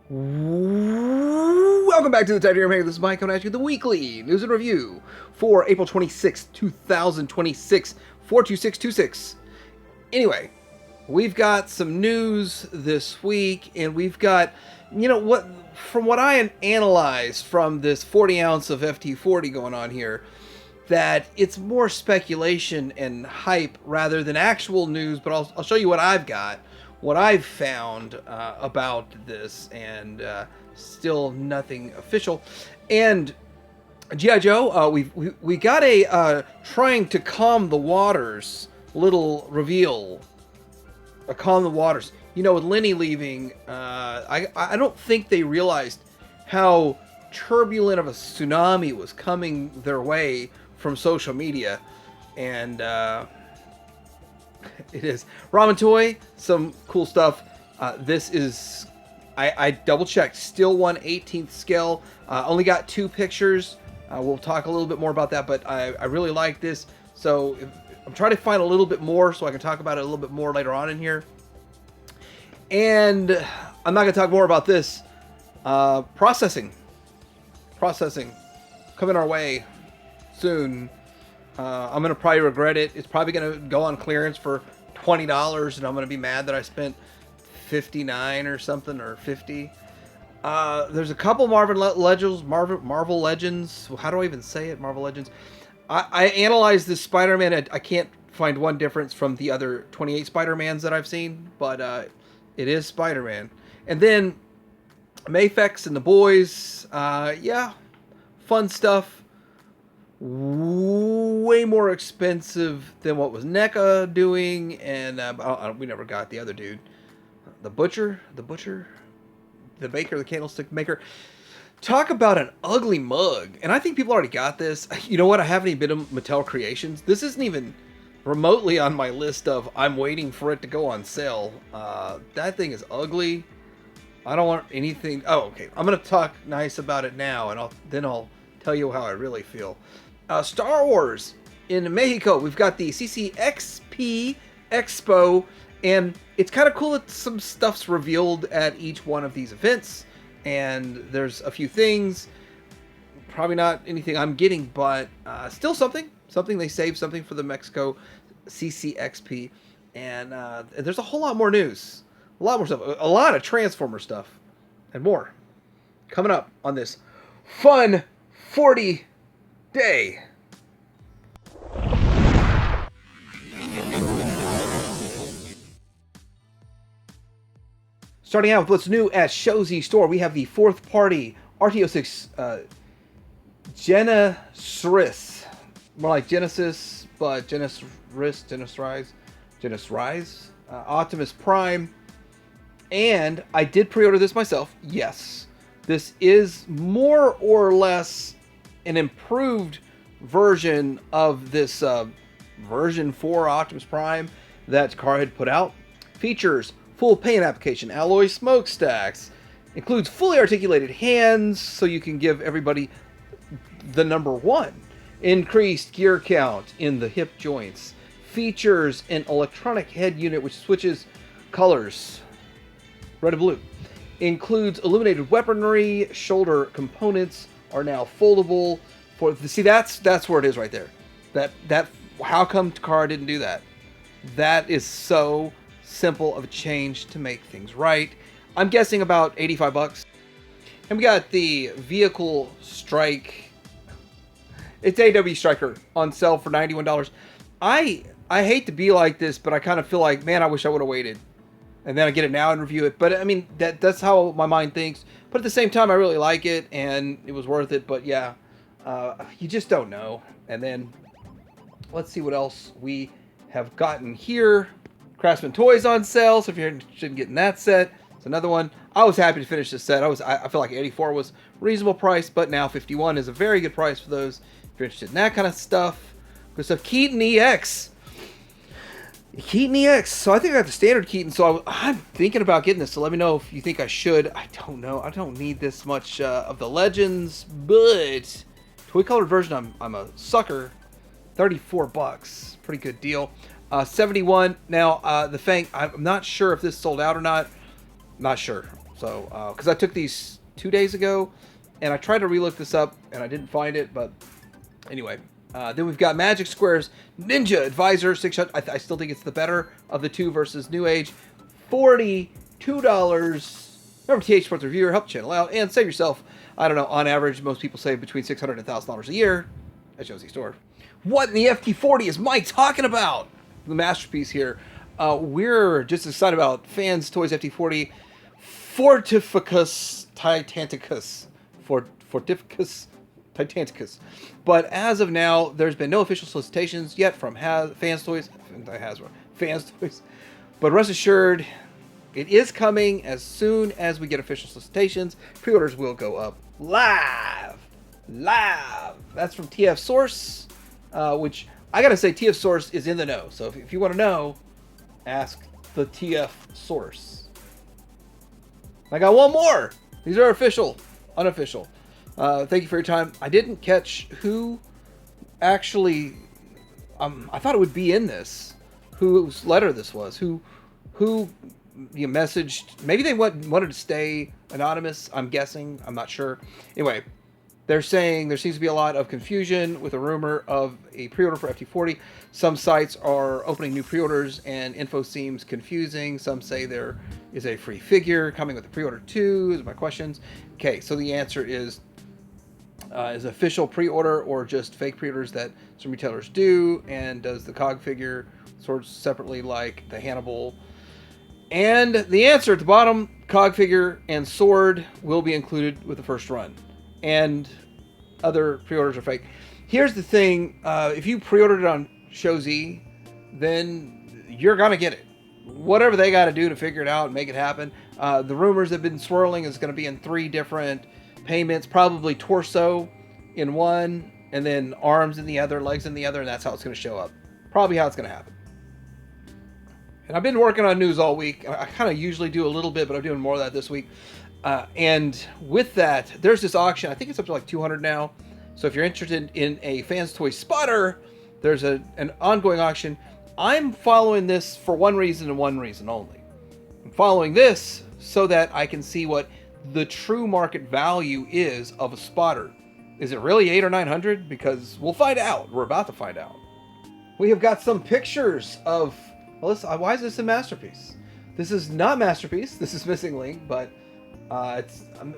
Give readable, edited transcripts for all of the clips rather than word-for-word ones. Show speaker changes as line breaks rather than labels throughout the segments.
Welcome back to the Titanium Hair. This is Mike coming at you with the weekly news and review for April 26, 2026, 42626. Anyway, we've got some news this week, and we've got, from what I analyzed from this 40 ounce of FT40 going on here, that it's more speculation and hype rather than actual news, but I'll show you what I've got. What I've found about this, and still nothing official. And G.I. Joe, we got a trying to calm the waters little reveal. A calm the waters. You know, with Lenny leaving, I don't think they realized how turbulent of a tsunami was coming their way from social media, and it is Ramen Toy, some cool stuff. This is, I double checked, still 1/18th scale. Only got 2 pictures. We'll talk a little bit more about that, but I really like this. So I'm trying to find a little bit more so I can talk about it a little bit more later on in here. And I'm not going to talk more about this. Processing coming our way soon. I'm going to probably regret it. It's probably going to go on clearance for $20, and I'm going to be mad that I spent $59 or something, or $50. There's a couple Marvel Legends. How do I even say it? Marvel Legends. I analyzed this Spider-Man. I can't find one difference from the other 28 Spider-Mans that I've seen, but it is Spider-Man. And then Mafex and the boys. Yeah, fun stuff. Way more expensive than what was NECA doing, and we never got the other dude, the butcher, the baker, the candlestick maker. Talk about an ugly mug, and I think people already got this. You know what? I haven't even been to Mattel Creations. This isn't even remotely on my list of I'm waiting for it to go on sale. That thing is ugly. I don't want anything. Oh, okay. I'm gonna talk nice about it now, and I'll tell you how I really feel. Star Wars in Mexico. We've got the CCXP Expo, and it's kind of cool that some stuff's revealed at each one of these events, and there's a few things. Probably not anything I'm getting, but still something they saved something for the Mexico CCXP, and there's a whole lot more news, a lot more stuff, a lot of Transformer stuff, and more coming up on this fun 40 day. Starting out with what's new at Shozy Store, we have the 4th party RTO6 Genesis, more like Genesis, but Genesis Rise, Optimus Prime, and I did pre-order this myself. Yes, this is more or less an improved version of this version 4 Optimus Prime that Car had put out. Features full paint application, alloy smokestacks, includes fully articulated hands so you can give everybody the number 1. Increased gear count in the hip joints. Features an electronic head unit which switches colors, red and blue. Includes illuminated weaponry. Shoulder components are now foldable. That's where it is right there. That how come Takara didn't do that? That is so simple of a change to make things right. I'm guessing about $85. And we got the Vehicle Strike. It's AW Striker on sale for $91. I hate to be like this, but I kind of feel like, man, I wish I would have waited. And then I get it now and review it. But I mean, that's how my mind thinks. But at the same time, I really like it, and it was worth it. But yeah, you just don't know. And then let's see what else we have gotten here. Craftsman Toys on sale, so if you're interested in getting that set, it's another one. I was happy to finish this set. I feel like 84 was reasonable price, but now 51 is a very good price for those. If you're interested in that kind of stuff. Good stuff. Keaton EX. So I think I got the standard Keaton, so I'm thinking about getting this, so let me know if you think I should. I don't know. I don't need this much of the Legends, but toy colored version, I'm a sucker. $34. Pretty good deal. 71. Now, the Fang, I'm not sure if this sold out or not. Not sure. So, because I took these 2 days ago, and I tried to relook this up, and I didn't find it, but anyway. Then we've got Magic Square's Ninja Advisor 600. I still think it's the better of the two versus New Age. $42. Remember, TH Sports Reviewer, help the channel out, and save yourself. I don't know, on average, most people save between $600 and $1,000 a year at Josie Store. What in the FT40 is Mike talking about? The masterpiece here. We're just excited about Fans Toys FT40 Fortificus Titanicus. Fortificus Titanicus. But as of now, there's been no official solicitations yet from Fans Toys. Hasbro. Fans Toys. But rest assured, it is coming as soon as we get official solicitations. Pre-orders will go up live. That's from TF Source, which I gotta say, TF Source is in the know. So if you want to know, ask the TF Source. I got one more. These are official, unofficial. Thank you for your time. I didn't catch who actually. I thought it would be in this. Whose letter this was? Who you messaged? Maybe they wanted to stay anonymous. I'm guessing. I'm not sure. Anyway, they're saying there seems to be a lot of confusion with a rumor of a pre-order for FT40. Some sites are opening new pre-orders and info seems confusing. Some say there is a free figure coming with the pre-order too. Those are my questions. Okay, so the answer is official pre-order or just fake pre-orders that some retailers do, and does the COG figure sort separately like the Hannibal? And the answer at the bottom, COG figure and sword will be included with the first run, and other pre-orders are fake. Here's the thing, if you pre-ordered it on Shozi, then you're gonna get it. Whatever they got to do to figure it out and make it happen. The rumors have been swirling is going to be in 3 different payments, probably torso in one, and then arms in the other, legs in the other, and that's how it's going to show up. Probably how it's going to happen. And I've been working on news all week. I kind of usually do a little bit, but I'm doing more of that this week. And with that, there's this auction. I think it's up to like 200 now. So if you're interested in a Fans Toy spotter, there's an ongoing auction. I'm following this for one reason and one reason only. I'm following this so that I can see what the true market value is of a spotter. Is it really 800 or 900? Because we'll find out. We're about to find out. We have got some pictures of. Well, why is this a masterpiece? This is not masterpiece. This is Missing Link, but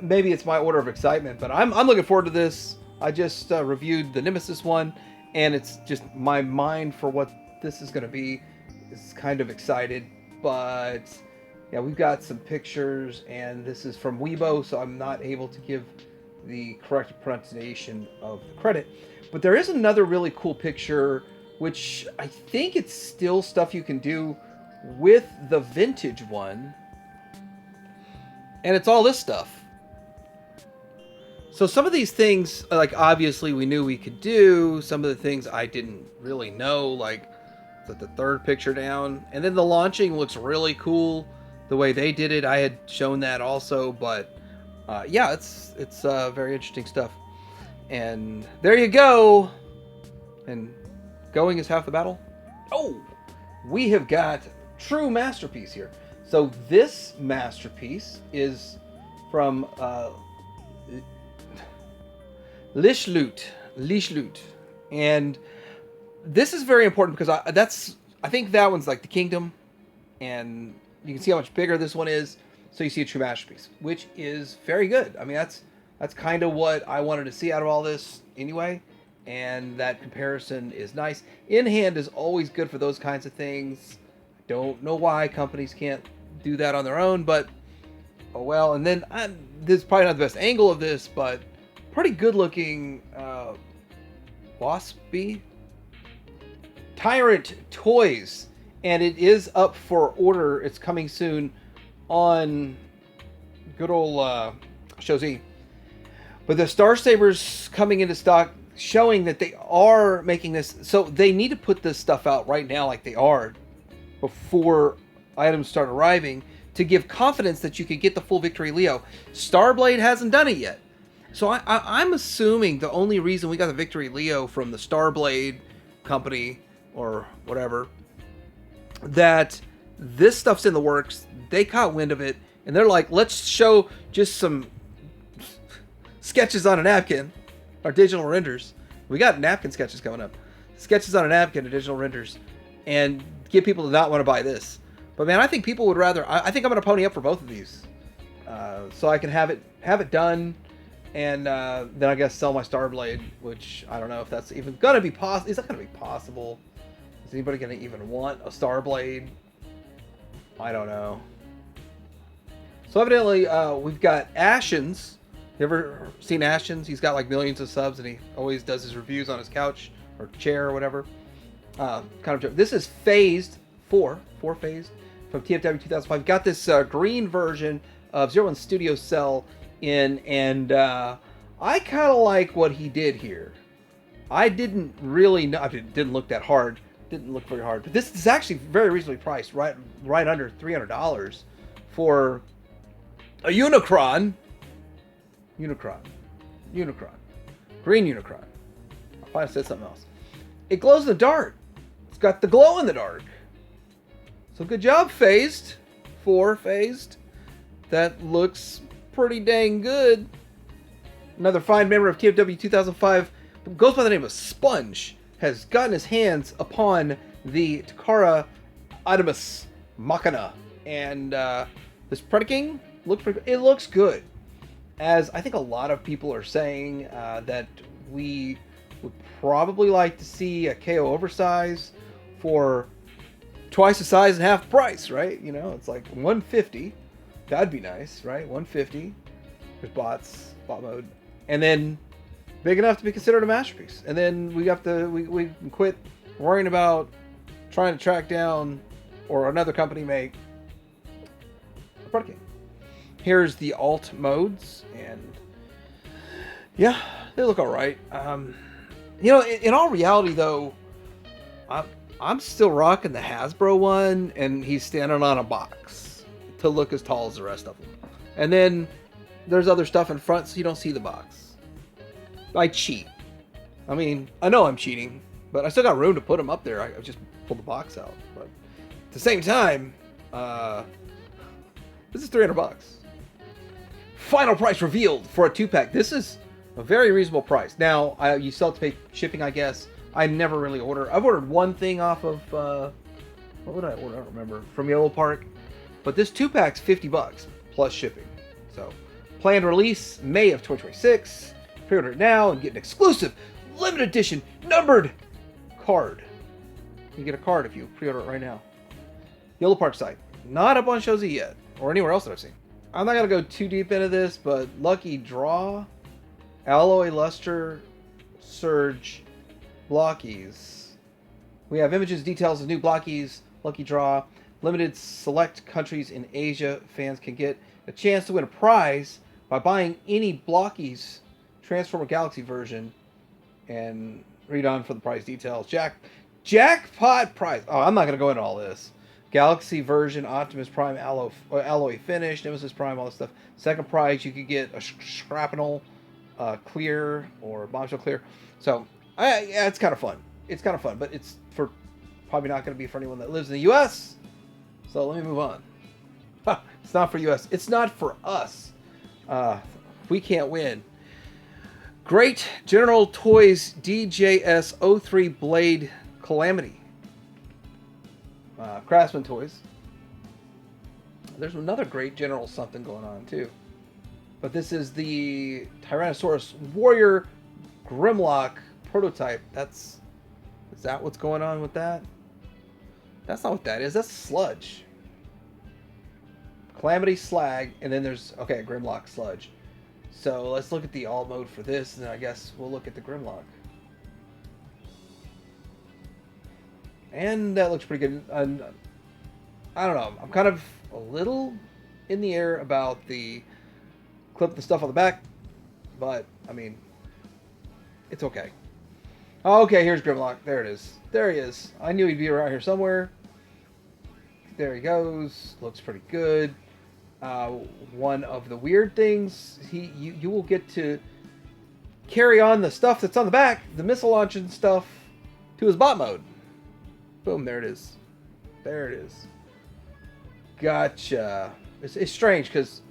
maybe it's my order of excitement. But I'm looking forward to this. I just reviewed the Nemesis one, and it's just my mind for what this is going to be is kind of excited. But yeah, we've got some pictures, and this is from Weibo, so I'm not able to give the correct pronunciation of the credit. But there is another really cool picture, which I think it's still stuff you can do with the vintage one. And it's all this stuff. So some of these things, like obviously we knew we could do. Some of the things I didn't really know, like the third picture down. And then the launching looks really cool. The way they did it, I had shown that also. But yeah, it's very interesting stuff. And there you go. And going is half the battle. Oh, we have got true masterpiece here. So this masterpiece is from Lichloot. And this is very important because I think that one's like the Kingdom, and you can see how much bigger this one is. So you see a true masterpiece, which is very good. I mean, that's kind of what I wanted to see out of all this anyway. And that comparison is nice. In hand is always good for those kinds of things. Don't know why companies can't do that on their own, but oh well. And then this is probably not the best angle of this, but pretty good looking Waspy Tyrant Toys, and it is up for order. It's coming soon on good old Shozi. But the Star Sabers coming into stock, showing that they are making this. So they need to put this stuff out right now like they are before items start arriving to give confidence that you could get the full Victory Leo. Starblade hasn't done it yet. So I'm assuming the only reason we got the Victory Leo from the Starblade company or whatever, that this stuff's in the works. They caught wind of it And they're like, let's show just some sketches on a napkin, or digital renders. We got napkin sketches coming up. Sketches on a napkin, or digital renders, and get people to not want to buy this. But man, I think people would rather. I think I'm going to pony up for both of these, so I can have it done, and then I guess sell my Starblade, which I don't know if that's even going to be possible. Is that going to be possible? Is anybody going to even want a Starblade? I don't know. So evidently, we've got Ashens. You ever seen Ashens? He's got like millions of subs, and he always does his reviews on his couch or chair or whatever. Kind of joke. This is phased 4 phased from TFW 2005. Got this green version of 01 Studio Cell in, and I kind of like what he did here. I didn't really know. I didn't look that hard. Didn't look very hard. But this is actually very reasonably priced, right under $300 for a Unicron. Green Unicron. I probably said something else. It glows in the dark. It's got the glow in the dark. So good job, phased. 4 phased. That looks pretty dang good. Another fine member of TFW 2005 goes by the name of Sponge has gotten his hands upon the Takara Adamus Machina, and this Predaking looks good. As I think a lot of people are saying that we would probably like to see a KO oversize for twice the size and half the price, right? You know, it's like $150. That'd be nice, right? $150. There's bot mode, and then big enough to be considered a masterpiece. And then we can quit worrying about trying to track down or another company make a Predaking. Here's the alt modes, and yeah, they look all right. You know, in all reality, though, I'm still rocking the Hasbro one, and he's standing on a box to look as tall as the rest of them. And then there's other stuff in front, so you don't see the box. I cheat. I mean, I know I'm cheating, but I still got room to put them up there. I just pulled the box out. But at the same time, this is $300. Final price revealed for a 2-pack. This is a very reasonable price. Now, you still have to pay shipping, I guess. I never really order. I've ordered one thing off of, what would I order? I don't remember. From Yellow Park. But this 2-pack's $50 plus shipping. So, planned release, May of 2026. Pre-order it now and get an exclusive, limited edition, numbered card. You get a card if you pre-order it right now. Yellow Park site. Not up on Shozi yet. Or anywhere else that I've seen. I'm not going to go too deep into this, but Lucky Draw, Alloy Luster, Surge, Blockies. We have images, details of new Blockies, Lucky Draw. Limited select countries in Asia. Fans can get a chance to win a prize by buying any Blockies Transformer Galaxy version. And read on for the prize details. Jackpot prize. Oh, I'm not going to go into all this. Galaxy version, Optimus Prime, alloy finish, Nemesis Prime, all this stuff. Second prize, you could get a shrapnel clear or bombshell clear. So, yeah, it's kind of fun. It's kind of fun, but it's probably not going to be for anyone that lives in the U.S. So let me move on. It's not for U.S. It's not for us. We can't win. Great General Toys DJS03 Blade Calamity. Craftsman Toys. There's another great General something going on too. But this is the Tyrannosaurus Warrior Grimlock prototype. Is that what's going on with that? That's not what that is. That's Sludge. Calamity Slag, and then there's, okay, Grimlock Sludge. So let's look at the alt mode for this, and then I guess we'll look at the Grimlock. And that looks pretty good. I don't know. I'm kind of a little in the air about the stuff on the back, but I mean, it's okay. Okay, here's Grimlock. There it is. There he is. I knew he'd be around here somewhere. There he goes. Looks pretty good. One of the weird things, you will get to carry on the stuff that's on the back, the missile launching stuff, to his bot mode. Boom, there it is. There it is. Gotcha. It's strange because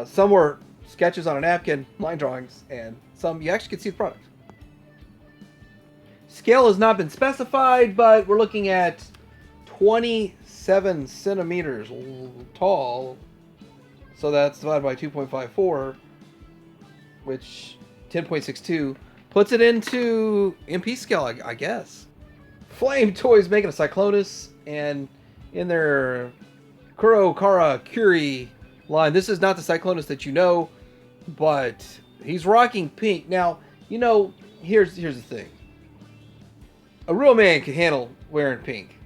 some were sketches on a napkin, line drawings, and some you actually can see the product. Scale has not been specified, but we're looking at 27 centimeters tall. So that's divided by 2.54, which 10.62 puts it into MP scale, I guess. Flame Toys making a Cyclonus, and in their Kuro Kara Curie line, this is not the Cyclonus that you know, but he's rocking pink. Now, you know, here's the thing. A real man can handle wearing pink.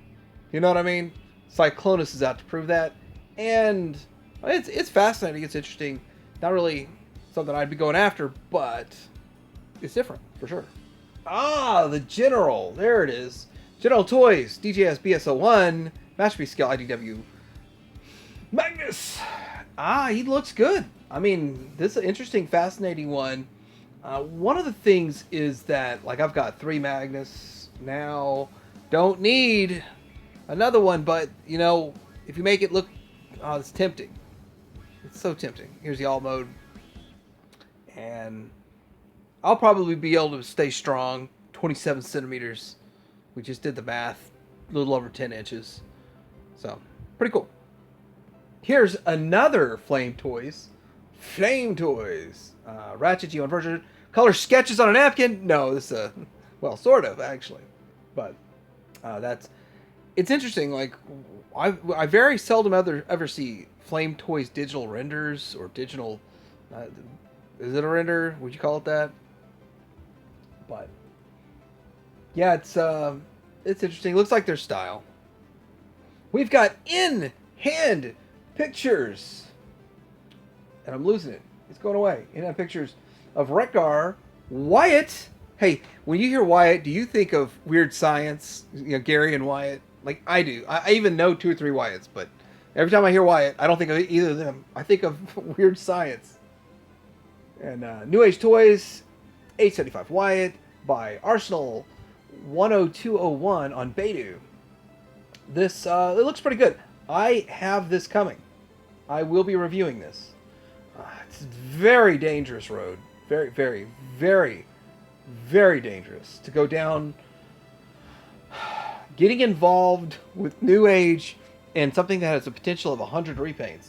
You know what I mean? Cyclonus is out to prove that. And it's fascinating. It's interesting. Not really something I'd be going after, but it's different, for sure. Ah, the General. There it is. General Toys, DJS BS01, Masterpiece Scale IDW. Magnus! Ah, he looks good. I mean, this is an interesting, fascinating one. One of the things is that, like, I've got 3 Magnus now. Don't need another one, but, you know, if you make it look... Oh, it's tempting. It's so tempting. Here's the alt mode. And I'll probably be able to stay strong. 27 centimeters. We just did the math. A little over 10 inches. So, pretty cool. Here's another Flame Toys. Flame Toys. Ratchet G1 version. Color sketches on a napkin. No, this is well, sort of, actually. But it's interesting. Like, I very seldom ever see Flame Toys digital renders or digital... is it a render? Would you call it that? But yeah, it's interesting. It looks like their style. We've got in-hand pictures, and I'm losing it. It's going away. In-hand pictures of Rekgar, Wyatt. Hey, when you hear Wyatt, do you think of Weird Science? You know, Gary and Wyatt. Like I do. I even know 2 or 3 Wyatts, but every time I hear Wyatt, I don't think of either of them. I think of Weird Science. And New Age Toys, 875 Wyatt by Arsenal 10201 on Baidu. This, it looks pretty good. I have this coming. I will be reviewing this. It's a very dangerous road. Very, very, very, very dangerous to go down. Getting involved with New Age and something that has a potential of 100 repaints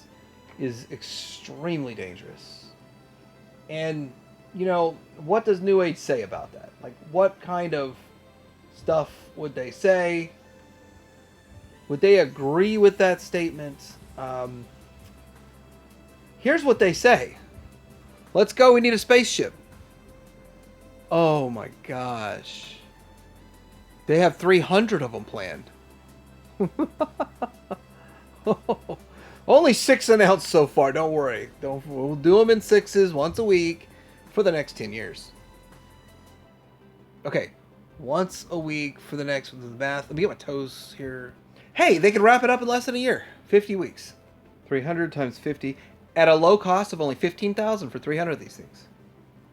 is extremely dangerous. And, you know, what does New Age say about that? Like, what kind of stuff would they say? Would they agree with that statement? Here's what they say. Let's go, we need a spaceship. Oh my gosh. They have 300 of them planned. Only 6 announced so far. Don't worry. We'll do them in 6s once a week for the next 10 years. Okay, once a week for the next. The math. Let me get my toes here. Hey, they could wrap it up in less than a year. 50 weeks. 300 times 50 at a low cost of only $15,000 for 300 of these things.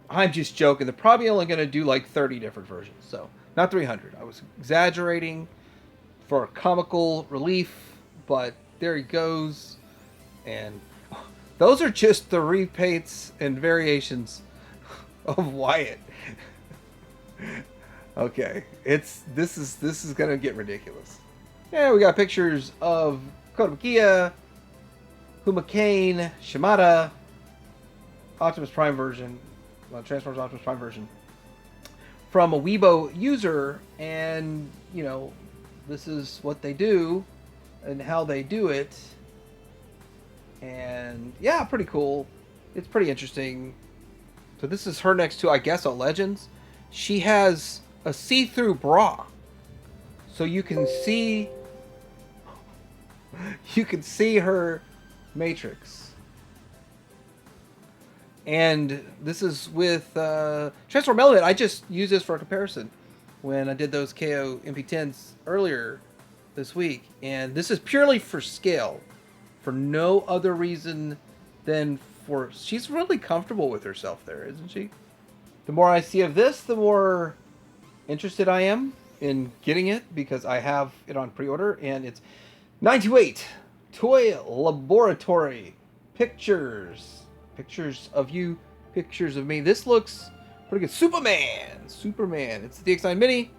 I'm just joking. They're probably only going to do like 30 different versions. So not 300. I was exaggerating for comical relief, but there he goes. And those are just the repaints and variations of Wyatt. Okay, this is gonna get ridiculous. Yeah, we got pictures of Kotobukiya, Humakane, Shimada, Optimus Prime version, Transformers Optimus Prime version, from a Weibo user, and you know, this is what they do and how they do it. And yeah, pretty cool. It's pretty interesting. So this is her next to, I guess, a Legends. She has a see-through bra, so you can see her matrix. And this is with Transform Element. I just used this for a comparison when I did those KO MP10s earlier this week, and this is purely for scale, for no other reason than for she's really comfortable with herself there, isn't she? The more I see of this, the more interested I am in getting it, because I have it on pre-order, and it's 928 Toy Laboratory pictures. Pictures of you, pictures of me. This looks pretty good. Superman. It's the DX9 Mini,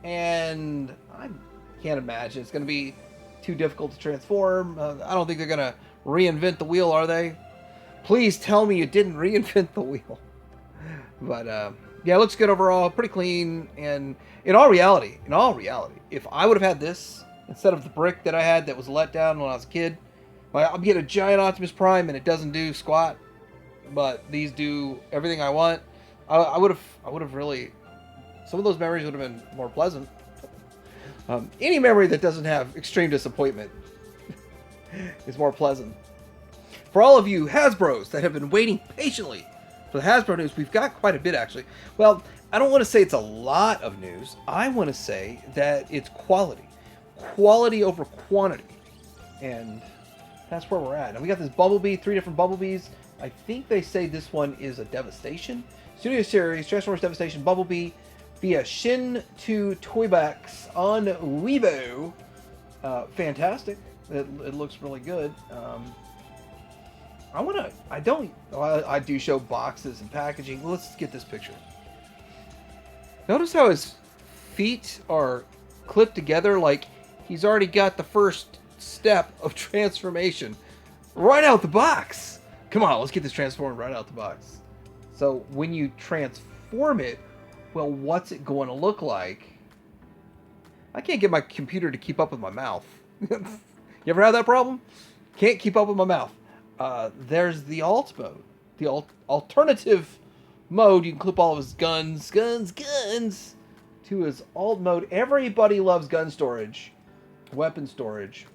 and I can't imagine it's going to be too difficult to transform. I don't think they're going to reinvent the wheel, are they? Please tell me you didn't reinvent the wheel. But yeah, it looks good overall, pretty clean. And in all reality, if I would have had this instead of the brick that I had that was let down when I was a kid, I'm getting a giant Optimus Prime and it doesn't do squat, but these do everything I want. I would have really, some of those memories would have been more pleasant. Any memory that doesn't have extreme disappointment is more pleasant. For all of you Hasbros that have been waiting patiently for the Hasbro news, we've got quite a bit actually. Well, I don't want to say it's a lot of news. I want to say that it's quality. Quality over quantity. And that's where we're at. And we got this Bumblebee, 3 different Bumblebees. I think they say this one is a Devastation. Studio Series, Transformers Devastation Bumblebee via Shin to Toybox on Weibo. Fantastic. It looks really good. I do show boxes and packaging. Let's get this picture. Notice how his feet are clipped together like he's already got the first step of transformation right out the box. Come on, let's get this transformed right out the box. So when you transform it, well, what's it going to look like? I can't get my computer to keep up with my mouth. You ever had that problem? Can't keep up with my mouth. There's the alt mode. The alternative mode. You can clip all of his guns to his alt mode. Everybody loves gun storage, weapon storage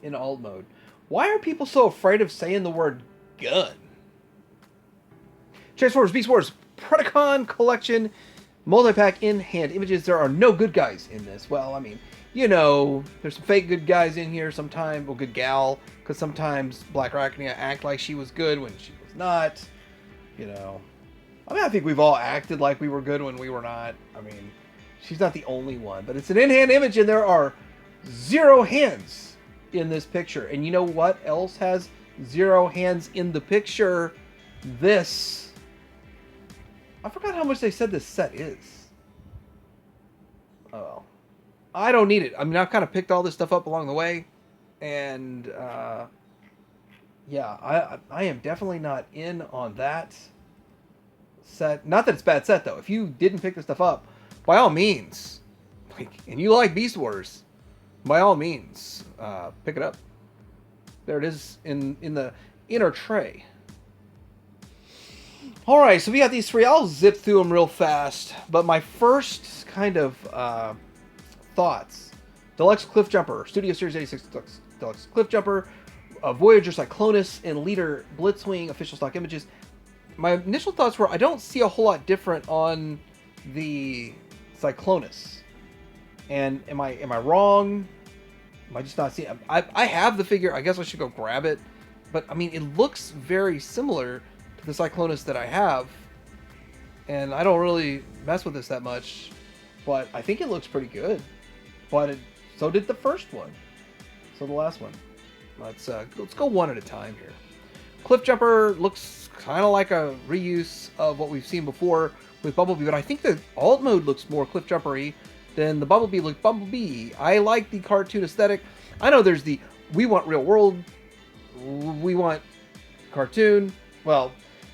in alt mode. Why are people so afraid of saying the word gun? Transformers Beast Wars Predacon Collection multi-pack in hand images. There are no good guys in this. Well, I mean, you know, there's some fake good guys in here sometimes. Well, good gal, because sometimes Black Arachnia act like she was good when she was not. You know, I mean, I think we've all acted like we were good when we were not. I mean, she's not the only one, but it's an in-hand image, and there are 0 hands in this picture. And you know what else has 0 hands in the picture? This. I forgot how much they said this set is. Oh, I don't need it. I mean, I've kind of picked all this stuff up along the way, and yeah, I am definitely not in on that set. Not that it's a bad set though. If you didn't pick this stuff up, by all means, and you like Beast Wars, by all means, pick it up. There it is in the inner tray. All right, so we got these 3. I'll zip through them real fast, but my first kind of thoughts: Deluxe Cliff Jumper, Studio Series 86 Deluxe Cliff Jumper, Voyager Cyclonus, and Leader Blitzwing official stock images. My initial thoughts were I don't see a whole lot different on the Cyclonus. And am I wrong? Am I just not seeing? I have the figure. I guess I should go grab it. But I mean, it looks very similar to the Cyclonus that I have, and I don't really mess with this that much. But I think it looks pretty good. But so did the first one. So the last one. Let's go one at a time here. Cliff Jumper looks kind of like a reuse of what we've seen before with Bumblebee, but I think the alt mode looks more Cliff Jumper-y than the Bumblebee looked Bumblebee. I like the cartoon aesthetic. I know there's the we want real world, we want cartoon. Well,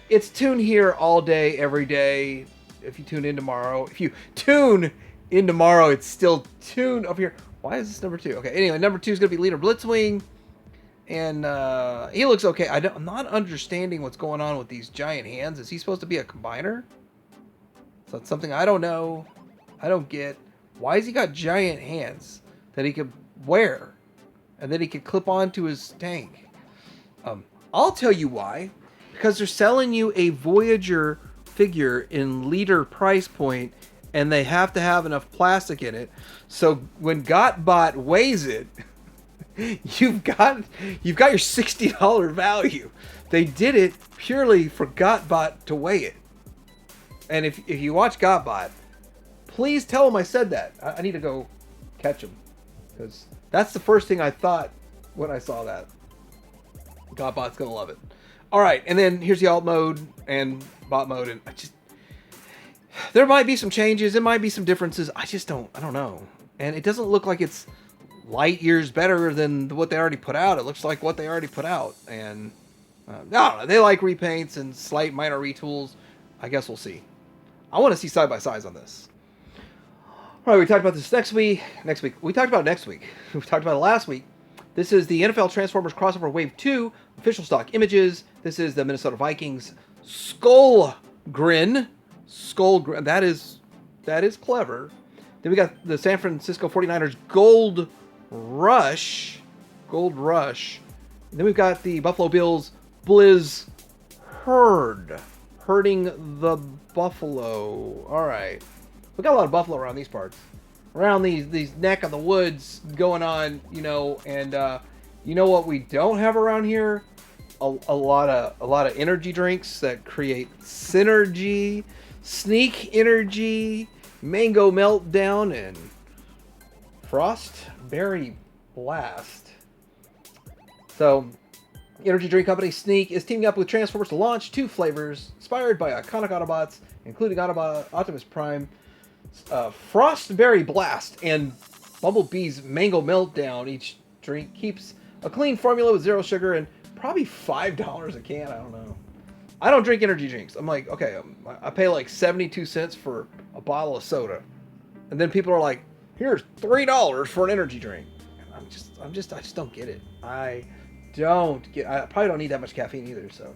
it's Toon here all day, every day. If you tune in tomorrow, it's still Toon up here. Why is this number 2? Okay, anyway, number 2 is going to be Leader Blitzwing. And he looks okay. I'm not understanding what's going on with these giant hands. Is he supposed to be a combiner? So that's something I don't know. I don't get. Why has he got giant hands that he could wear and then he could clip onto his tank? I'll tell you why. Because they're selling you a Voyager figure in leader price point, and they have to have enough plastic in it. So when GotBot weighs it, you've got your $60 value. They did it purely for GotBot to weigh it. And if you watch GotBot, please tell him I said that. I need to go catch him, because that's the first thing I thought when I saw that. Godbot's gonna love it. All right, and then here's the alt mode and bot mode, and there might be some changes, there might be some differences. I don't know. And it doesn't look like it's light years better than what they already put out. It looks like what they already put out, and no, they like repaints and slight minor retools. I guess we'll see. I want to see side by sides on this. All right, we talked about this next week. We talked about it next week. We talked about it last week. This is the NFL Transformers Crossover Wave 2 official stock images. This is the Minnesota Vikings Skull Grin. That is clever. Then we got the San Francisco 49ers Gold Rush. And then we've got the Buffalo Bills Blizz herding the buffalo. All right. We got a lot of buffalo around these parts. Around these neck of the woods going on, and you know what we don't have around here? A lot of energy drinks that create synergy, sneak energy, mango meltdown, and frostberry blast. So, energy drink company Sneak is teaming up with Transformers to launch 2 flavors inspired by iconic Autobots, including Autobot Optimus Prime, Frostberry Blast, and Bumblebee's Mango Meltdown. Each drink keeps a clean formula with 0 sugar and probably $5 a can. I don't know. I don't drink energy drinks. I'm like, okay, I pay like 72 cents for a bottle of soda, and then people are like, here's $3 for an energy drink. And I just don't get it. I probably don't need that much caffeine either. So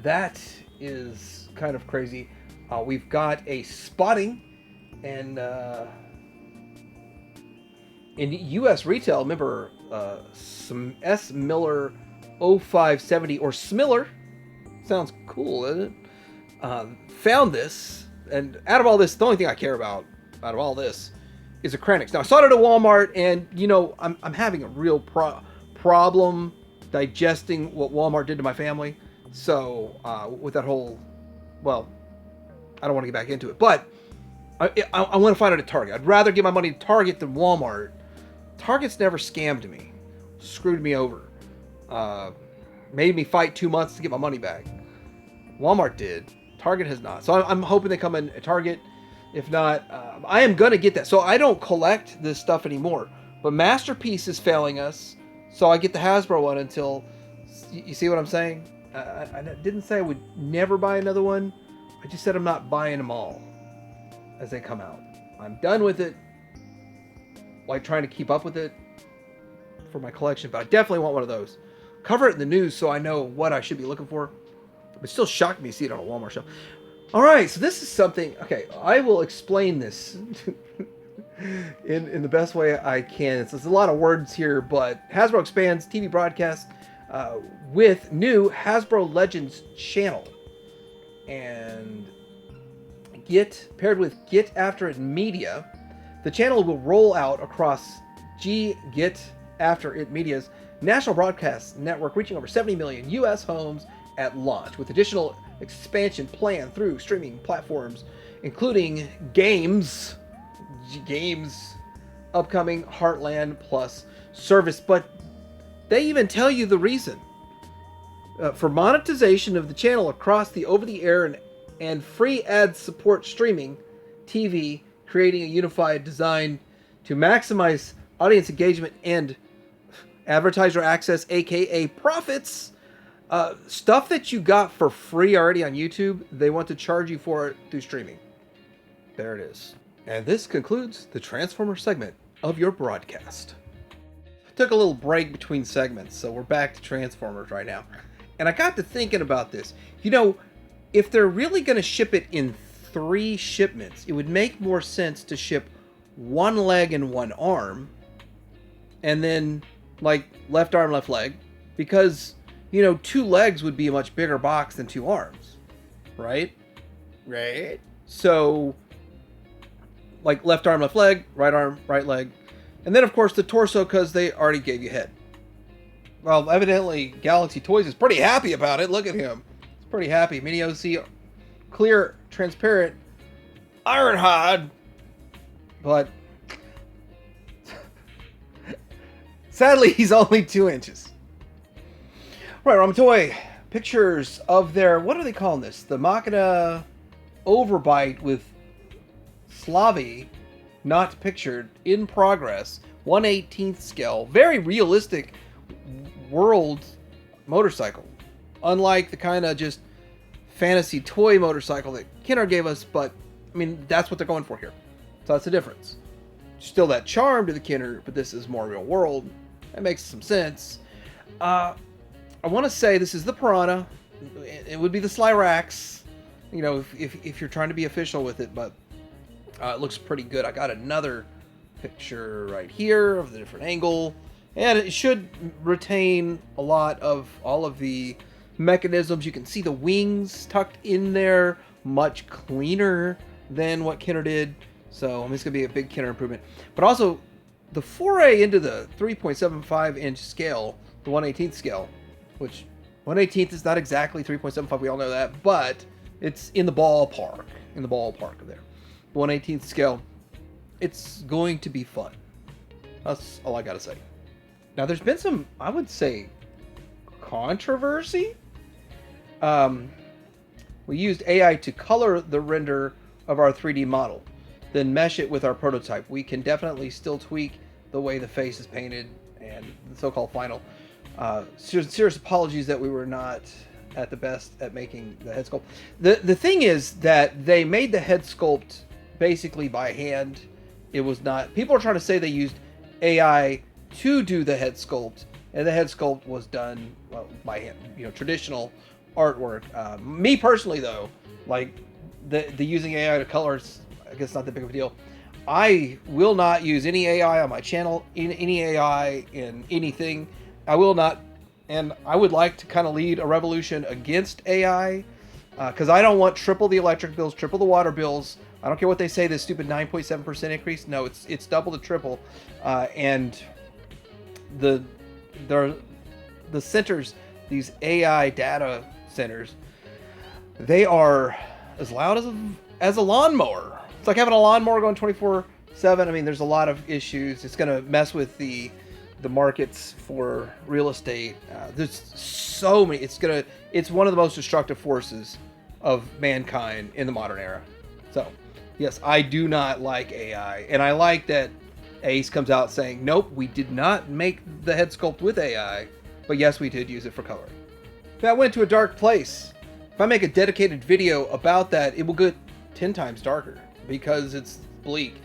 that is kind of crazy. We've got a spotting, and in U.S. retail, remember some S. Miller 0570 or Smiller, sounds cool, doesn't it? Found this, and out of all this, the only thing I care about out of all this is a Krennics. Now I saw it at Walmart, and I'm having a real problem digesting what Walmart did to my family. So with that whole, well, I don't want to get back into it, but I want to find it at Target. I'd rather give my money to Target than Walmart. Target's never scammed me, screwed me over, made me fight 2 months to get my money back. Walmart did. Target has not. So I'm hoping they come in at Target. If not, I am going to get that. So I don't collect this stuff anymore. But Masterpiece is failing us, so I get the Hasbro one until... You see what I'm saying? I didn't say I would never buy another one. I just said I'm not buying them all as they come out. I'm done with it. Like trying to keep up with it for my collection, but I definitely want one of those. Cover it in the news so I know what I should be looking for. It still shocked me to see it on a Walmart shelf. All right, so this is something. Okay, I will explain this in the best way I can. There's a lot of words here, but Hasbro expands TV broadcast with new Hasbro Legends channel, and paired with Get After It Media. The channel will roll out across Get After It Media's national broadcast network, reaching over 70 million U.S. homes at launch, with additional expansion planned through streaming platforms, including Games, upcoming Heartland Plus service. But they even tell you the reason. For monetization of the channel across the over-the-air and free ad support streaming TV, creating a unified design to maximize audience engagement and advertiser access, aka profits. Stuff that you got for free already on YouTube, they want to charge you for it through streaming. There it is. And this concludes the Transformer segment of your broadcast. I took a little break between segments, so we're back to Transformers right now. And I got to thinking about this. If they're really going to ship it in 3 shipments, it would make more sense to ship 1 leg and 1 arm, and then like left arm, left leg, because 2 legs would be a much bigger box than 2 arms, right? So like left arm, left leg, right arm, right leg, and then of course the torso, because they already gave you head. Well, evidently Galaxy Toys is pretty happy about it. Look at him. He's pretty happy. Mini OC, clear, transparent, Ironhide. But sadly, he's only 2 inches. Right, Rum Toy. Pictures of their, what are they calling this? The Machina Overbite with Slavi, not pictured, in progress. 1/18th scale. Very realistic world motorcycle. Unlike the kind of just fantasy toy motorcycle that Kenner gave us, but I mean, that's what they're going for here. So that's the difference. Still that charm to the Kenner, but this is more real world. That makes some sense. I want to say this is the Piranha. It would be the Slyrax, you know, if you're trying to be official with it, but it looks pretty good. I got another picture right here of the different angle, and it should retain a lot of all of the mechanisms. You can see the wings tucked in there, much cleaner than what Kenner did. So it's going to be a big Kenner improvement. But also, the foray into the 3.75 inch scale, the 1/18th scale, which 1/18th is not exactly 3.75, we all know that, but it's in the ballpark of there. 1/18th scale, it's going to be fun. That's all I got to say. Now, there's been some, I would say, controversy. We used AI to color the render of our 3D model, then mesh it with our prototype. We can definitely still tweak the way the face is painted and the so-called final. Serious apologies that we were not at the best at making the head sculpt. The thing is that they made the head sculpt basically by hand. It was not, people are trying to say they used AI to do the head sculpt, and the head sculpt was done, well, by hand, you know, traditional artwork. Me personally, though, like the using AI to color, I guess not that big of a deal. I will not use any AI on my channel, any AI in anything. I will not, and I would like to kind of lead a revolution against AI, because I don't want triple the electric bills, triple the water bills. I don't care what they say, this stupid 9.7% increase. No, it's double to triple, and the centers, these AI data centers, they are as loud as a lawnmower. It's like having a lawnmower going 24/7. I mean, there's a lot of issues. It's going to mess with the markets for real estate. There's so many. It's one of the most destructive forces of mankind in the modern era. So, yes, I do not like AI, and I like that Ace comes out saying, nope, we did not make the head sculpt with AI, but yes, we did use it for coloring. That went to a dark place. If I make a dedicated video about that, it will get 10 times darker because it's bleak.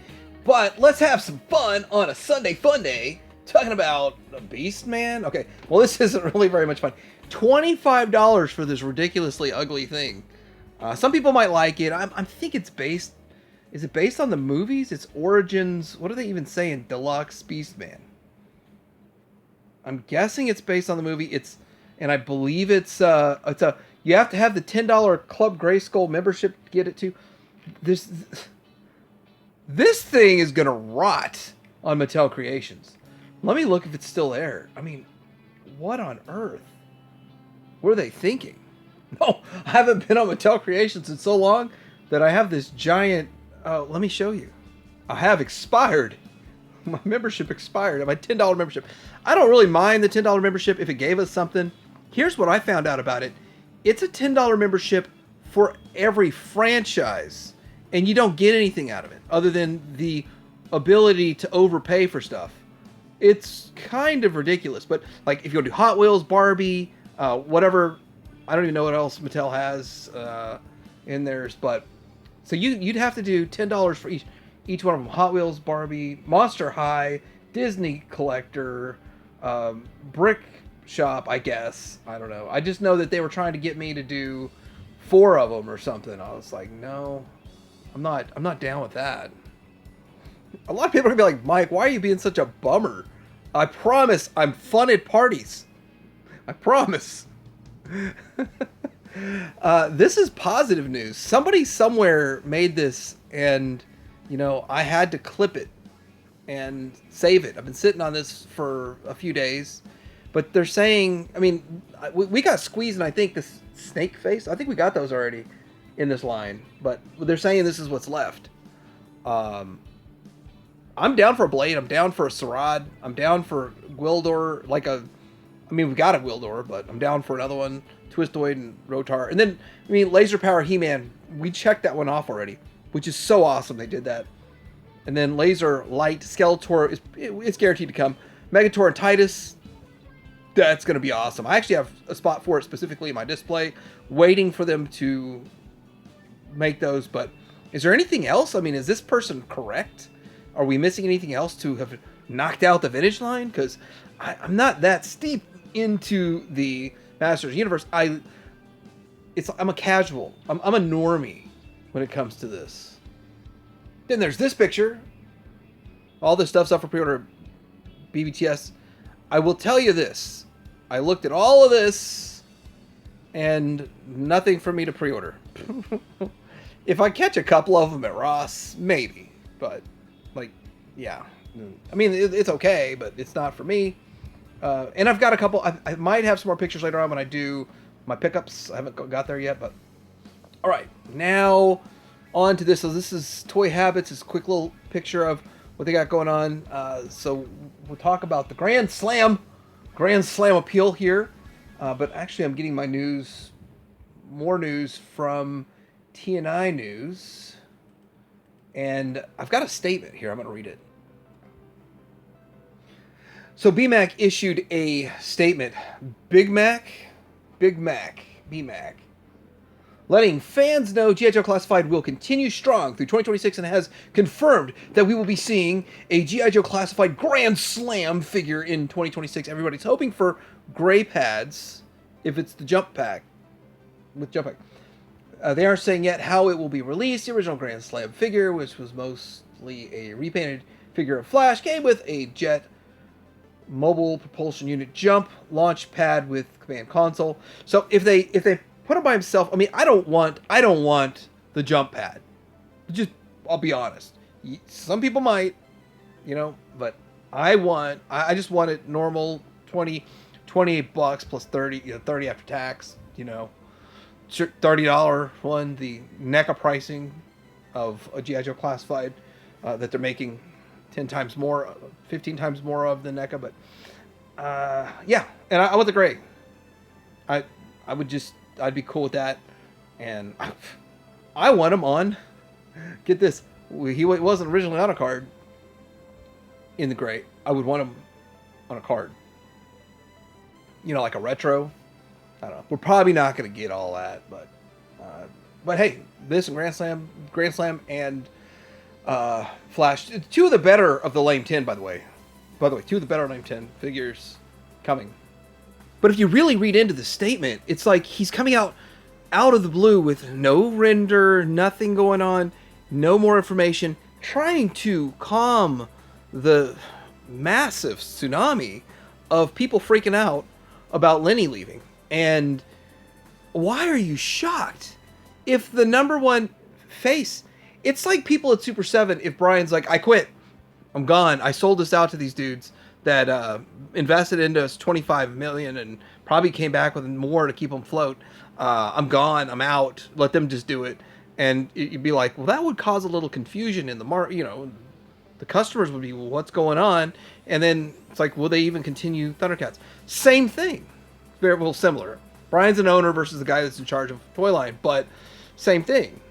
But let's have some fun on a Sunday fun day talking about a Beast Man. Okay, well, this isn't really very much fun. $25 for this ridiculously ugly thing. Some people might like it. I think it's based. Is it based on the movies? Its origins. What are they even saying? Deluxe Beastman. I'm guessing it's based on the movie. And I believe it's a. You have to have the $10 Club Grayskull membership to get it to. This thing is gonna rot on Mattel Creations. Let me look if it's still there. I mean, what on earth were they thinking? No, I haven't been on Mattel Creations in so long that I have this giant. Let me show you. I have expired. My membership expired. My $10 membership. I don't really mind the $10 membership if it gave us something. Here's what I found out about it. It's a $10 membership for every franchise, and you don't get anything out of it other than the ability to overpay for stuff. It's kind of ridiculous, but like if you go to Hot Wheels, Barbie, whatever, I don't even know what else Mattel has in theirs, but so you'd have to do $10 for each one of them. Hot Wheels, Barbie, Monster High, Disney Collector, Brick Shop, I guess. I don't know. I just know that they were trying to get me to do 4 of them or something. I was like, no, I'm not down with that. A lot of people are gonna be like, Mike, why are you being such a bummer? I promise I'm fun at parties. I promise. This is positive news. Somebody somewhere made this, and you know, I had to clip it and save it. I've been sitting on this for a few days, but they're saying, I mean, we got Squeeze and I think this Snake Face. I think we got those already in this line, but they're saying this is what's left. I'm down for a Blade. I'm down for a Sarad. I'm down for Gwildor. I mean, we got a Wildor, but I'm down for another one. Twistoid and Rotar. And then, I mean, Laser Power He-Man, we checked that one off already, which is so awesome they did that. And then Laser Light Skeletor, it's guaranteed to come. Megator and Titus, that's going to be awesome. I actually have a spot for it specifically in my display, waiting for them to make those. But is there anything else? I mean, is this person correct? Are we missing anything else to have knocked out the vintage line? Because I'm not that steep into the Masters universe. I'm a casual. I'm a normie when it comes to this. Then there's this picture. All this stuff's up for pre-order. BBTS. I will tell you this. I looked at all of this and nothing for me to pre-order. If I catch a couple of them at Ross, maybe. But, like, yeah. I mean, it's okay, but it's not for me. And I've got a couple. I might have some more pictures later on when I do my pickups. I haven't got there yet, but all right. Now on to this. So this is Toy Habits. It's a quick little picture of what they got going on. So we'll talk about the Grand Slam appeal here. But actually, I'm getting my more news from TNI News, and I've got a statement here. I'm going to read it. So BMAC issued a statement, BMAC, letting fans know G.I. Joe Classified will continue strong through 2026 and has confirmed that we will be seeing a G.I. Joe Classified Grand Slam figure in 2026. Everybody's hoping for gray pads if it's the jump pack, with jump pack. They aren't saying yet how it will be released. The original Grand Slam figure, which was mostly a repainted figure of Flash, came with a jet mobile propulsion unit jump launch pad with command console. So if they put him by himself, I mean, I don't want the jump pad. I'll be honest. Some people might, but I just want it normal, $28 plus 30, 30 after tax, $30 one, the NECA pricing of a G.I. Joe Classified that they're making 10 times more, 15 times more of the NECA, but yeah, and I want the gray. I'd be cool with that, and I want him on. Get this, he wasn't originally on a card in the gray. I would want him on a card. Like a retro. I don't know. We're probably not going to get all that, but hey, this and Grand Slam, and Flash, two of the better of the Lame 10, by the way, two of the better Lame 10 figures coming. But if you really read into the statement, it's like he's coming out of the blue with no render, nothing going on, no more information, trying to calm the massive tsunami of people freaking out about Lenny leaving. And why are you shocked? If the number one face, it's like people at Super 7, if Brian's like, I quit, I'm gone, I sold this out to these dudes that invested into us $25 million and probably came back with more to keep them afloat. I'm gone, I'm out, let them just do it. And you'd be like, well, that would cause a little confusion in the market. The customers would be, well, what's going on? And then it's like, will they even continue Thundercats? Same thing. Very well, similar. Brian's an owner versus the guy that's in charge of toy line, but same thing.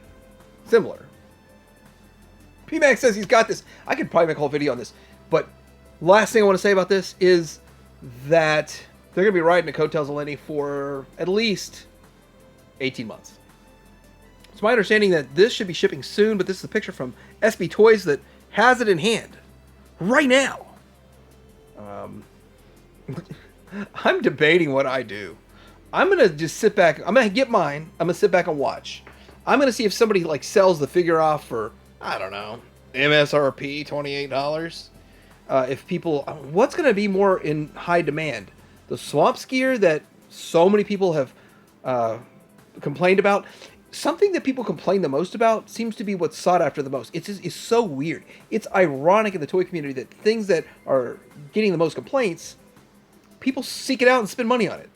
Similar. PMAX says he's got this. I could probably make a whole video on this, but last thing I want to say about this is that they're going to be riding the coattails of Lenny for at least 18 months. It's my understanding that this should be shipping soon, but this is a picture from SB Toys that has it in hand right now. I'm debating what I do. I'm going to just sit back. I'm going to get mine. I'm going to sit back and watch. I'm going to see if somebody sells the figure off for, I don't know, MSRP, $28. If people, what's going to be more in high demand? The swamp skier that so many people have complained about. Something that people complain the most about seems to be what's sought after the most. It's so weird. It's ironic in the toy community that things that are getting the most complaints, people seek it out and spend money on it.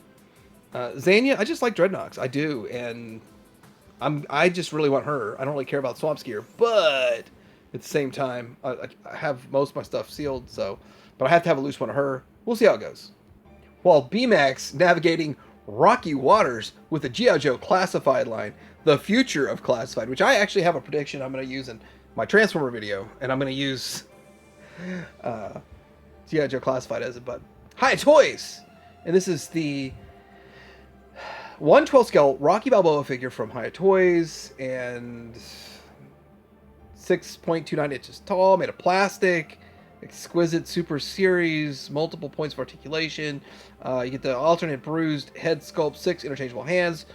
Zanya, I just like Dreadnoks. I do, and I just really want her. I don't really care about swamp skier, but at the same time, I have most of my stuff sealed, but I have to have a loose one of her. We'll see how it goes. while B-Max navigating rocky waters with the G.I. Joe Classified line, the future of Classified, which I actually have a prediction I'm going to use in my Transformer video, and I'm going to use G.I. Joe Classified as it, but Hi Toys! And this is the 1/12 scale Rocky Balboa figure from Hi Toys, and 6.29 inches tall, made of plastic, exquisite super series, multiple points of articulation. You get the alternate bruised head sculpt, 6 interchangeable hands,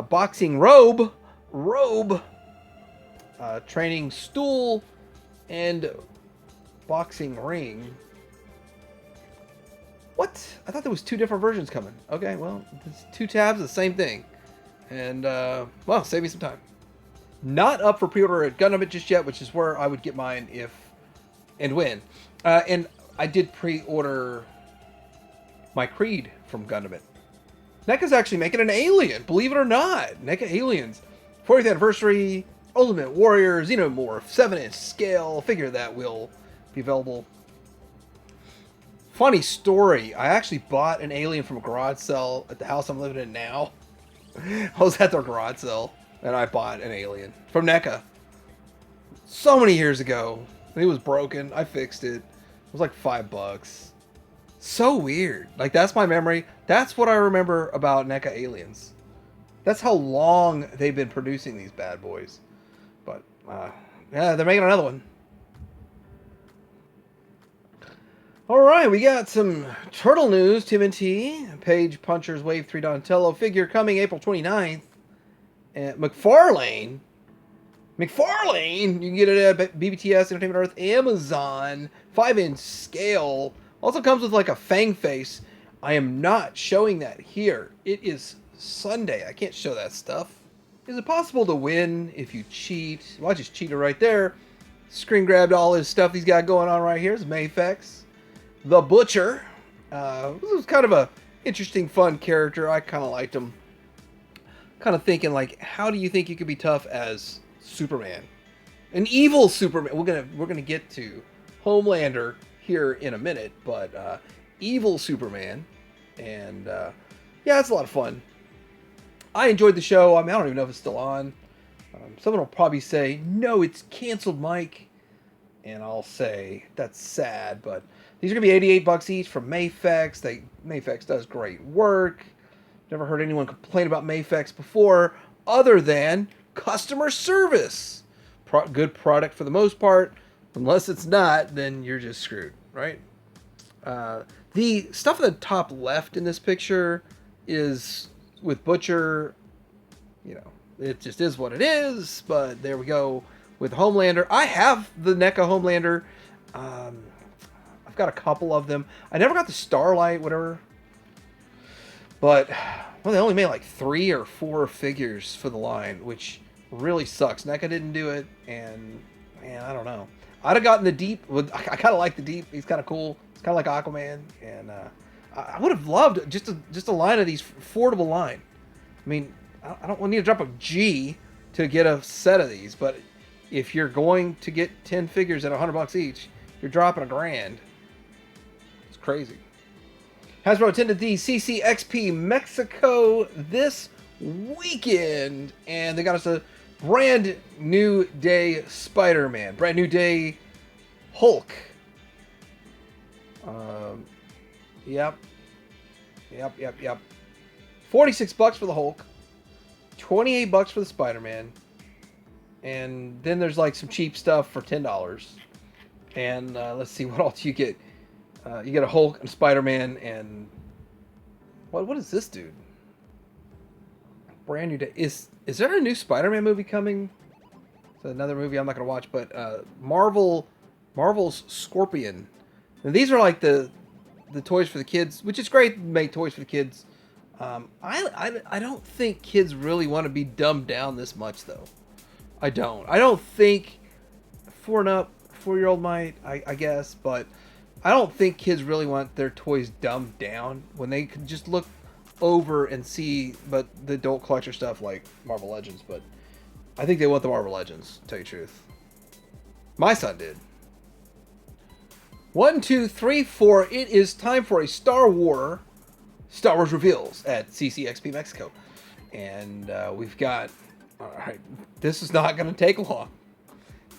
boxing robe, training stool, and boxing ring. What? I thought there was 2 different versions coming. Okay, well, it's 2 tabs, the same thing. And, well, save me some time. Not up for pre-order at Gundam just yet, which is where I would get mine if and when. And I did pre-order my Creed from Gundam. NECA's actually making an Alien, believe it or not. NECA Aliens. 40th anniversary, Ultimate Warrior, Xenomorph, 7-inch scale. Figure that will be available. Funny story, I actually bought an Alien from a garage sale at the house I'm living in now. I was at their garage sale, and I bought an Alien from NECA. So many years ago. It was broken. I fixed it. It was like $5. So weird. Like, that's my memory. That's what I remember about NECA Aliens. That's how long they've been producing these bad boys. But, yeah, they're making another one. Alright, we got some Turtle news. TMNT, Page Punchers Wave 3 Donatello figure coming April 29th. And McFarlane, you can get it at BBTS, Entertainment Earth, Amazon, 5-inch scale. Also comes with like a fang face. I am not showing that here. It is Sunday. I can't show that stuff. Is it possible to win if you cheat? Well, I just cheated right there. Screen grabbed all his stuff he's got going on right here. It's Mayfex. The Butcher. This was kind of a interesting, fun character. I kind of liked him. Kind of thinking, like, how do you think you could be tough as Superman? An evil Superman. We're gonna get to Homelander here in a minute, but evil Superman, and yeah, it's a lot of fun. I enjoyed the show. I mean, I don't even know if it's still on. Someone will probably say, "No, it's canceled, Mike," and I'll say that's sad, but these are gonna be $88 each from Mayfex. Mayfex does great work. Never heard anyone complain about Mayfex before, other than customer service. Good product for the most part. Unless it's not, then you're just screwed, right? The stuff at the top left in this picture is with Butcher. You know, it just is what it is. But there we go with Homelander. I have the NECA Homelander. I've got a couple of them. I never got the Starlight, whatever. But, well, they only made like 3 or 4 figures for the line, which really sucks. NECA didn't do it, and, man, I don't know. I'd have gotten the Deep. I kind of like the Deep. He's kind of cool. It's kind of like Aquaman, and I would have loved just a line of these affordable line. I mean, I don't need to drop a G to get a set of these, but if you're going to get 10 figures at $100 each, you're dropping $1,000. It's crazy. Hasbro attended the CCXP Mexico this weekend, and they got us a brand new day Spider-Man, brand new day Hulk. Yep. $46 for the Hulk, $28 for the Spider-Man, and then there's like some cheap stuff for $10. And let's see what else you get. You get a Hulk and Spider-Man, and what is this dude? Brand new day. Is there a new Spider-Man movie coming? It's another movie I'm not gonna watch, but Marvel's Scorpion. And these are like the toys for the kids, which is great to make toys for the kids. I don't think kids really want to be dumbed down this much, though. I don't think 4 and up, 4-year-old might, I guess, but I don't think kids really want their toys dumbed down when they could just look over and see but the adult collector stuff like Marvel Legends. But I think they want the Marvel Legends, to tell you the truth. My son did. 1, 2, 3, 4. It is time for a Star Wars Star Wars reveals at CCXP Mexico. And we've got, all right, this is not going to take long.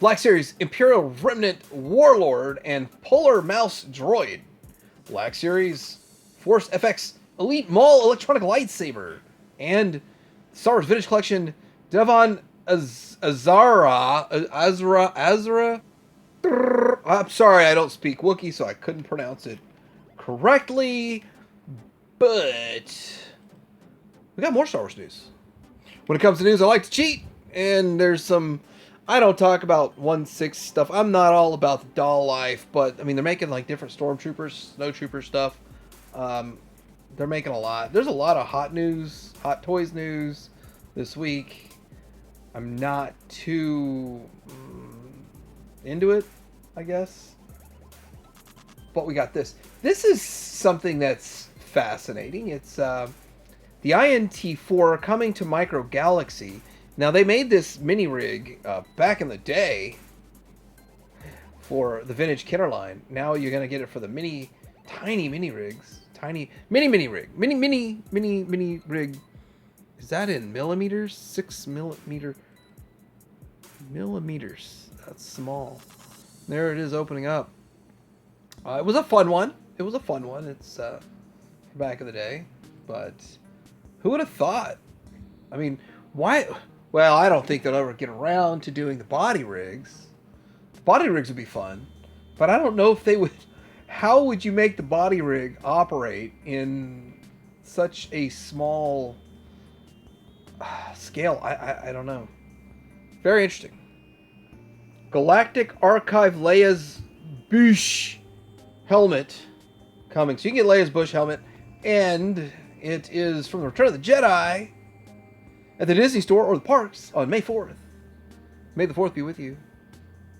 Black Series Imperial Remnant Warlord and Polar Mouse Droid. Black Series Force FX Elite Maul Electronic Lightsaber. And Star Wars Vintage Collection Devon Azra. I'm sorry, I don't speak Wookiee, so I couldn't pronounce it correctly. But we got more Star Wars news. When it comes to news, I like to cheat. And there's some... I don't talk about 1/6 stuff. I'm not all about the doll life. But, I mean, they're making, like, different Stormtroopers, Snowtrooper stuff. They're making a lot. There's a lot of hot news, Hot Toys news this week. I'm not too into it, I guess. But we got this. This is something that's fascinating. It's the INT4 coming to Micro Galaxy. Now, they made this mini rig back in the day for the vintage Kenner line. Now you're going to get it for the tiny mini rigs. Mini rig. Mini rig. Is that in millimeters? 6 millimeters. That's small. There it is opening up. It was a fun one. It's back in the day. But who would have thought? I mean, why? Well, I don't think they'll ever get around to doing the body rigs. The body rigs would be fun. But I don't know if they would... How would you make the body rig operate in such a small scale? I don't know. Very interesting. Galactic Archive Leia's Bush helmet coming. So you can get Leia's Bush helmet. And it is from the Return of the Jedi at the Disney Store or the parks on May 4th. May the 4th be with you.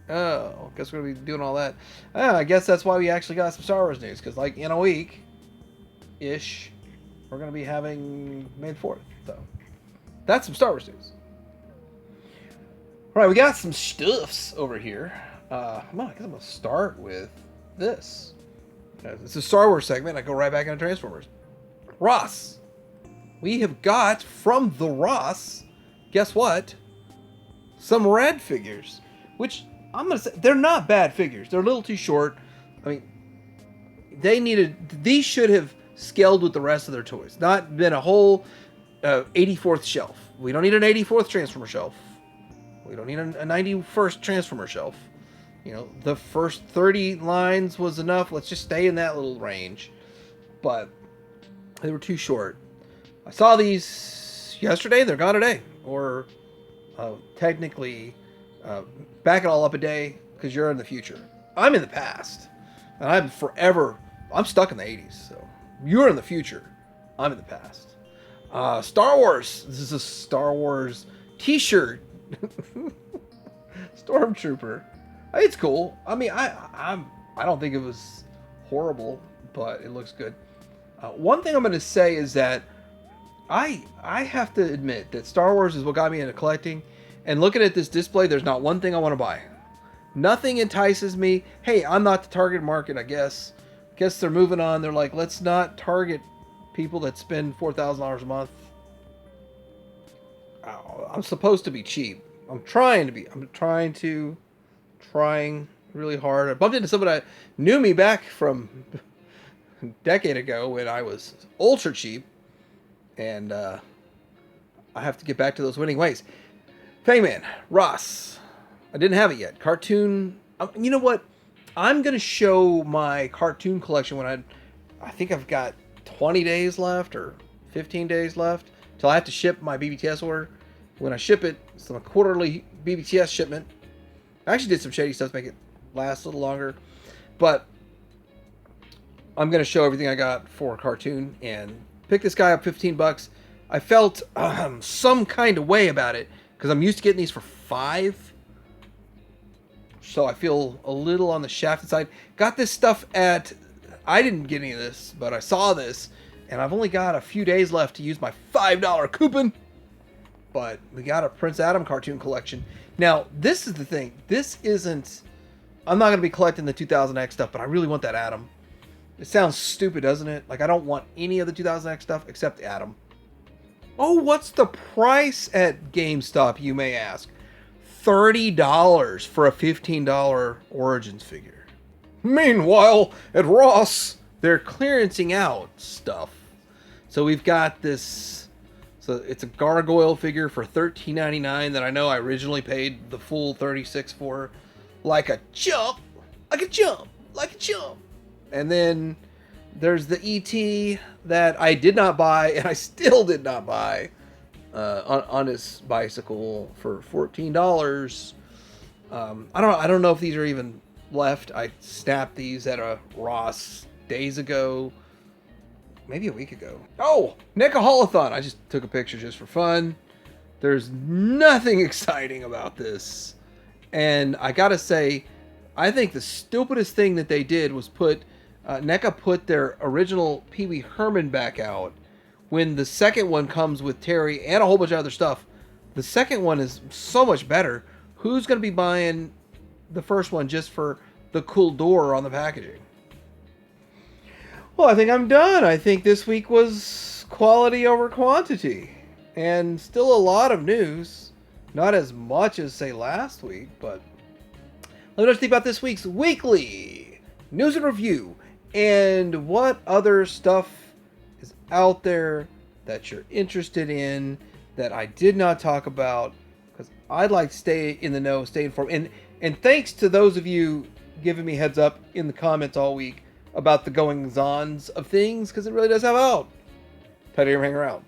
Oh, guess we're going to be doing all that. I guess that's why we actually got some Star Wars news. Because, like, in a week-ish, we're going to be having May the 4th. So, that's some Star Wars news. All right, we got some stuffs over here. I guess I'm going to start with this. It's a Star Wars segment. I go right back into Transformers. Ross. We have got from the Ross, guess what? Some red figures. Which... I'm going to say, they're not bad figures. They're a little too short. I mean, these should have scaled with the rest of their toys. Not been a whole 84th shelf. We don't need an 84th Transformer shelf. We don't need a 91st Transformer shelf. You know, the first 30 lines was enough. Let's just stay in that little range. But they were too short. I saw these yesterday. They're gone today. Or technically... back it all up a day because you're in the future. I'm in the past. And I'm stuck in the 80s. So you're in the future. I'm in the past. Star Wars. This is a Star Wars t-shirt. Stormtrooper. It's cool. I mean, I don't think it was horrible, but it looks good. One thing I'm going to say is that I have to admit that Star Wars is what got me into collecting. And looking at this display, there's not one thing I want to buy. Nothing entices me. Hey, I'm not the target market, I guess. Guess they're moving on. They're like, let's not target people that spend $4,000 a month. I'm supposed to be cheap. I'm trying really hard. I bumped into somebody that knew me back from a decade ago when I was ultra cheap. And I have to get back to those winning ways. Fangman, Ross. I didn't have it yet. Cartoon. You know what? I'm going to show my cartoon collection when I think I've got 20 days left or 15 days left till I have to ship my BBTS order. When I ship it, it's a quarterly BBTS shipment. I actually did some shady stuff to make it last a little longer. But I'm going to show everything I got for cartoon and pick this guy up $15. I felt some kind of way about it. Because I'm used to getting these for $5. So I feel a little on the shafted side. Got this stuff at... I didn't get any of this, but I saw this. And I've only got a few days left to use my $5 coupon. But we got a Prince Adam cartoon collection. Now, this is the thing. This isn't... I'm not going to be collecting the 2000X stuff, but I really want that Adam. It sounds stupid, doesn't it? Like, I don't want any of the 2000X stuff except Adam. Oh, what's the price at GameStop, you may ask? $30 for a $15 Origins figure. Meanwhile, at Ross, they're clearancing out stuff. So we've got this... So it's a gargoyle figure for $13.99 that I know I originally paid the full $36 for. Like a chump. Like a chump. Like a chump. And then there's the ET that I did not buy, and I still did not buy on his bicycle for $14. I don't know if these are even left. I snapped these at a Ross days ago, maybe a week ago. Oh, Necaholathon. I just took a picture just for fun. There's nothing exciting about this, and I gotta say, I think the stupidest thing that they did was put NECA put their original Pee Wee Herman back out when the second one comes with Terry and a whole bunch of other stuff. The second one is so much better. Who's going to be buying the first one just for the cool door on the packaging? Well, I think I'm done. I think this week was quality over quantity. And still a lot of news. Not as much as, say, last week, but let me know think about this week's weekly news and review. And what other stuff is out there that you're interested in that I did not talk about, because I'd like to stay in the know, stay informed. And thanks to those of you giving me heads up in the comments all week about the goings-ons of things, because it really does help out. Tight Air Hanger out.